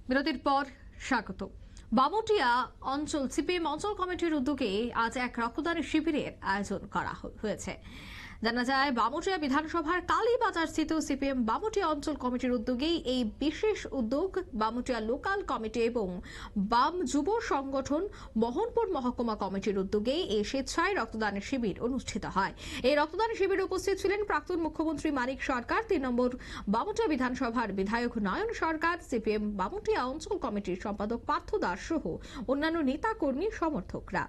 বিরতির পর স্বাগত। বামুটিয়া অঞ্চল সিপিএম অঞ্চল কমিটির উদ্যোগে আজ এক রক্তদান শিবিরের আয়োজন করা হয়েছে। জানা যায় বামুটিয়া বিধানসভার কালীবাজার স্থিত সিপিএম বামুটিয়া অঞ্চল কমিটির উদ্যোগেই এই বিশেষ উদ্যোগ। বামুটিয়া লোকাল কমিটি এবং বাম যুব সংগঠন মোহনপুর মহকুমা কমিটির উদ্যোগেই এই স্বেচ্ছায় রক্তদান শিবির অনুষ্ঠিত হয়। এই রক্তদান শিবিরে উপস্থিত ছিলেন প্রাক্তন মুখ্যমন্ত্রী মানিক সরকার, ৩ নম্বর বামুটিয়া বিধানসভার বিধায়ক নয়ন সরকার, সিপিএম বামুটিয়া অঞ্চল কমিটির সম্পাদক পার্থ দাস সহ অন্যান্য নেতা কর্মী সমর্থকরা।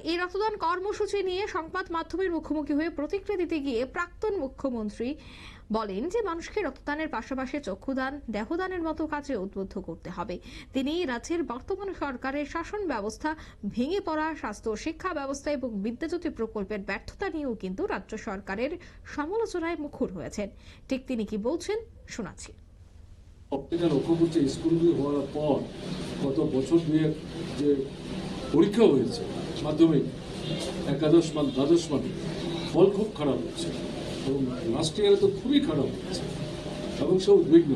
এই রক্তদান কর্মসূচি নিয়ে সংবাদ মাধ্যমের মুখোমুখি হয়ে প্রতিক্রিয়া দিতে গিয়ে প্রাক্তন মুখ্যমন্ত্রী বলেন যে মানুষকে রক্তদানের পাশাপাশি চক্ষুদান, দেহদানের মতো কাজে উদ্বুদ্ধ করতে হবে। তিনি রাজ্যের বর্তমান সরকারের শাসন ব্যবস্থা, ভেঙে পড়া স্বাস্থ্য শিক্ষা ব্যবস্থা এবং বিদ্যাজ্যোতি প্রকল্পের ব্যর্থতা নিয়েও কিন্তু রাজ্য সরকারের সমালোচনায় মুখর হয়েছেন। ঠিক তিনি কি বলছেন শোনাচ্ছি। লক্ষ্য করছে স্কুলগুলি হওয়ার পর গত বছর দুয়েক যে পরীক্ষা হয়েছে মাধ্যমিক একাদশ মান দ্বাদশ মানে ফল খুব খারাপ হচ্ছে এবং লাস্ট ইয়ারে তো খুবই খারাপ হচ্ছে এবং সে উদ্বিগ্ন।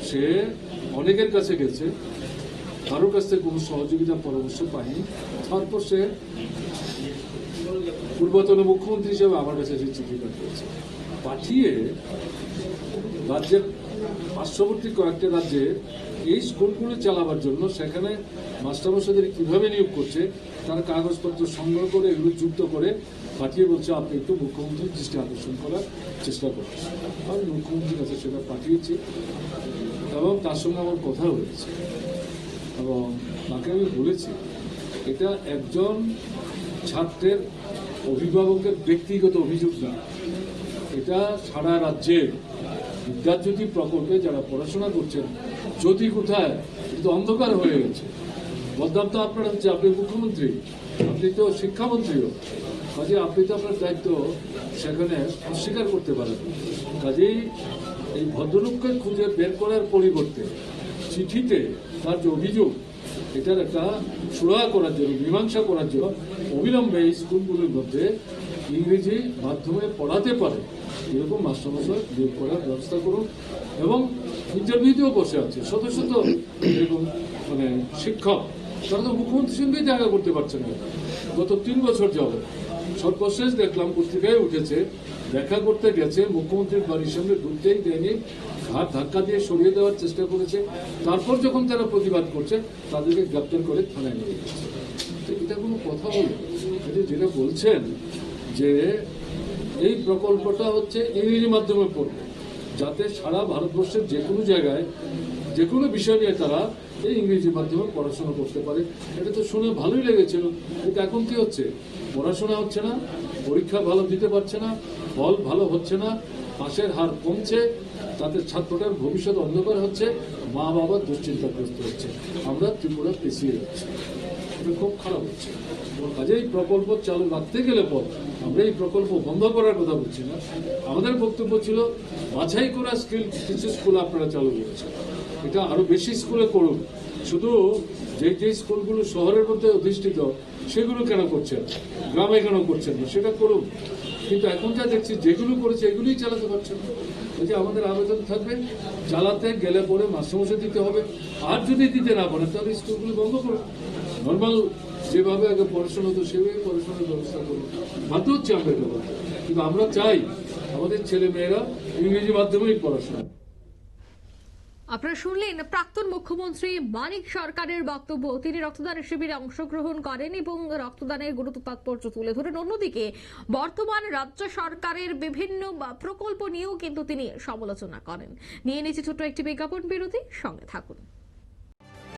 সে অনেকের কাছে গেছে, কারোর কাছ থেকে কোনো সহযোগিতা পরামর্শ পায়নি। তারপর সে পূর্বতন মুখ্যমন্ত্রী হিসেবে আমার কাছে সে চিঠি পাঠিয়ে রাজ্যের পার্শ্ববর্তী কয়েকটা রাজ্যে এই স্কুলগুলো চালাবার জন্য সেখানে মাস্টারমশাইদের কিভাবে নিয়োগ করছে তার কাগজপত্র সংগ্রহ করে এগুলো যুক্ত করে পাঠিয়ে বলছে আপনি একটু মুখ্যমন্ত্রীর দৃষ্টি আকর্ষণ করার চেষ্টা করছেন। আমি মুখ্যমন্ত্রীর কাছে সেটা পাঠিয়েছি এবং তার সঙ্গে আমার কথা হয়েছে এবং তাকে আমি বলেছি এটা একজন ছাত্রের অভিভাবকের ব্যক্তিগত অভিযোগ না, এটা সারা রাজ্যের বিদ্যাজ্যোতি প্রকল্পে যারা পড়াশোনা করছেন যদি কোথায় কিন্তু অন্ধকার হয়ে গেছে। বদনাম তো আপনার হচ্ছে, আপনি মুখ্যমন্ত্রী, আপনি তো শিক্ষামন্ত্রীও, কাজে আপনি তো আপনার দায়িত্ব সেখানে অস্বীকার করতে পারেন। কাজেই এই ভদ্রলোককে খুঁজে বের করার পরিবর্তে চিঠিতে তার যে অভিযোগ এটার একটা সুরাহা করার জন্য, মীমাংসা করার জন্য অবিলম্বে এই স্কুলগুলোর মধ্যে ইংরেজি মাধ্যমে পড়াতে পারে এরকম মাস্টারমশাই নিয়োগ করার ব্যবস্থা করুন। এবং ইন্টারভিউতেও বসে আছে শত শত এরকম শিক্ষক, তারা তো মুখ্যমন্ত্রীর সঙ্গেই দেখা করতে পারছেন না গত 3 বছর যাবত। সর্বশেষ দেখলাম পত্রিকায় উঠেছে দেখা করতে গেছে, মুখ্যমন্ত্রীর বাড়ির সামনে ঢুকতেই দেয়নি, ঘাট ধাক্কা দিয়ে সরিয়ে দেওয়ার চেষ্টা করেছে। তারপর যখন তারা প্রতিবাদ করছে তাদেরকে গ্রেপ্তার করে থানায় নিয়ে গেছে। এটা কোনো কথা বলে যেটা বলছেন যে এই প্রকল্পটা হচ্ছে ইংরেজি মাধ্যমে পড়বে যাতে সারা ভারতবর্ষের যে কোনো জায়গায় যে কোনো বিষয় নিয়ে তারা এই ইংরেজি মাধ্যমে পড়াশোনা করতে পারে। এটা তো শুনে ভালোই লেগেছিল, কিন্তু এখন কি হচ্ছে? পড়াশোনা হচ্ছে না, পরীক্ষা ভালো দিতে পারছে না, ফল ভালো হচ্ছে না, পাশের হার কমছে, তাতে ছাত্রটার ভবিষ্যৎ অন্ধকার হচ্ছে, মা বাবা দুশ্চিন্তাগ্রস্ত হচ্ছে, আমরা ত্রিপুরা পিছিয়ে যাচ্ছি। এটা খুব খারাপ হচ্ছে। কাজে এই প্রকল্প চালু রাখতে গেলে পর আমরা এই প্রকল্প বন্ধ করার কথা বলছি না। আমাদের বক্তব্য ছিল বাছাই করা কিছু স্কুল আপনারা চালু করেছেন, এটা আরো বেশি স্কুলে করুন। শুধু যে স্কুলগুলো শহরের মধ্যে অধিষ্ঠিত সেগুলো কেন করছেন, গ্রামে কেন করছেন না, সেটা করুন। কিন্তু এখন যা দেখছি যেগুলো করেছে এগুলোই চালাতে পারছেন না। যে আমাদের আবেদন থাকবে চালাতে গেলে পরে মাস্টারমশাই দিতে হবে, আর যদি দিতে না পারে তাহলে স্কুলগুলো বন্ধ করুন। নর্মাল যেভাবে আগে পড়াশোনা হতো সেভাবে পড়াশোনার ব্যবস্থা করুন। বাধ্য হচ্ছে আমরা এটা বলতে, কিন্তু আমরা চাই আমাদের ছেলে মেয়েরা ইংরেজি মাধ্যমেই পড়াশোনা। আপনারা শুনলেন প্রাক্তন মুখ্যমন্ত্রী মানিক সরকারের বক্তব্য। তিনি রক্তদান শিবিরে অংশগ্রহণ করেন এবং রক্তদানের গুরুত্ব তাৎপর্য তুলে ধরেন। অন্যদিকে বর্তমান রাজ্য সরকারের বিভিন্ন প্রকল্প নিয়েও কিন্তু তিনি সমালোচনা করেন। নিয়ে নিয়েছি ছোট্ট একটি বিজ্ঞাপন বিরতি, সঙ্গে থাকুন।